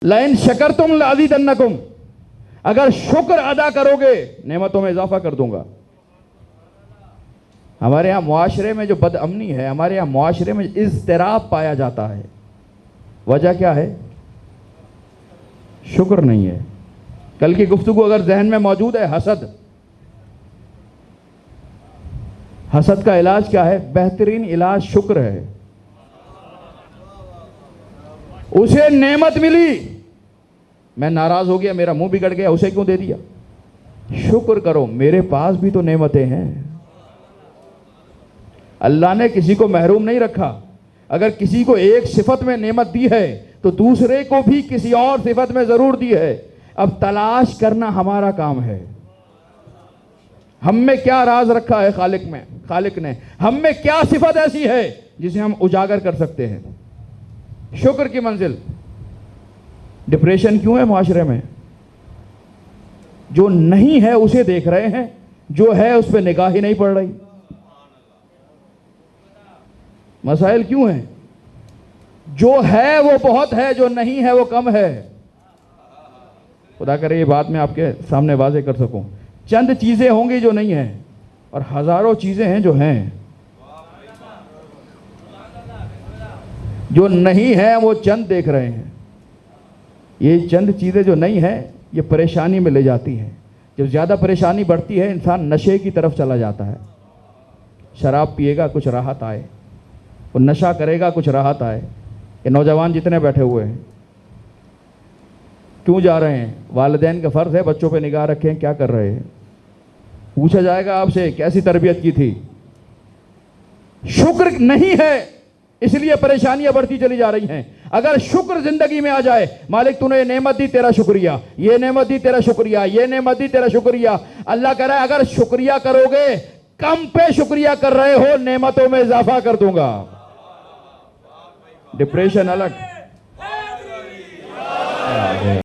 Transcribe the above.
لئن شکرتم لازیدنکم، اگر شکر ادا کرو گے نعمتوں میں اضافہ کر دوں گا. ہمارے یہاں معاشرے میں جو بد امنی ہے، ہمارے یہاں معاشرے میں اضطراب پایا جاتا ہے، وجہ کیا ہے؟ شکر نہیں ہے. کل کی گفتگو اگر ذہن میں موجود ہے، حسد. حسد کا علاج کیا ہے؟ بہترین علاج شکر ہے. اسے نعمت ملی، میں ناراض ہو گیا، میرا منہ بگڑ گیا، اسے کیوں دے دیا؟ شکر کرو، میرے پاس بھی تو نعمتیں ہیں. اللہ نے کسی کو محروم نہیں رکھا. اگر کسی کو ایک صفت میں نعمت دی ہے تو دوسرے کو بھی کسی اور صفت میں ضرور دی ہے. اب تلاش کرنا ہمارا کام ہے. ہم میں کیا راز رکھا ہے خالق نے، ہم میں کیا صفت ایسی ہے جسے ہم اجاگر کر سکتے ہیں. شکر کی منزل. ڈپریشن کیوں ہے معاشرے میں؟ جو نہیں ہے اسے دیکھ رہے ہیں، جو ہے اس پہ نگاہ ہی نہیں پڑ رہی. مسائل کیوں ہیں؟ جو ہے وہ بہت ہے، جو نہیں ہے وہ کم ہے. خدا کرے یہ بات میں آپ کے سامنے واضح کر سکوں. چند چیزیں ہوں گی جو نہیں ہیں، اور ہزاروں چیزیں ہیں جو ہیں. جو نہیں ہے وہ چند دیکھ رہے ہیں. یہ چند چیزیں جو نہیں ہیں یہ پریشانی میں لے جاتی ہیں. جب زیادہ پریشانی بڑھتی ہے انسان نشے کی طرف چلا جاتا ہے. شراب پیے گا کچھ راحت آئے، وہ نشہ کرے گا کچھ راحت آئے. یہ نوجوان جتنے بیٹھے ہوئے ہیں کیوں جا رہے ہیں؟ والدین کا فرض ہے بچوں پہ نگاہ رکھیں کیا کر رہے ہیں. پوچھا جائے گا آپ سے کیسی تربیت کی تھی. شکر نہیں ہے اس لیے پریشانیاں بڑھتی چلی جا رہی ہیں. اگر شکر زندگی میں آ جائے، مالک تو نے یہ نعمت دی تیرا شکریہ، یہ نعمت دی تیرا شکریہ، یہ نعمت دی تیرا شکریہ. اللہ کہہ رہا ہے اگر شکریہ کرو گے، کم پہ شکریہ کر رہے ہو، نعمتوں میں اضافہ کر دوں گا. ڈپریشن الگ.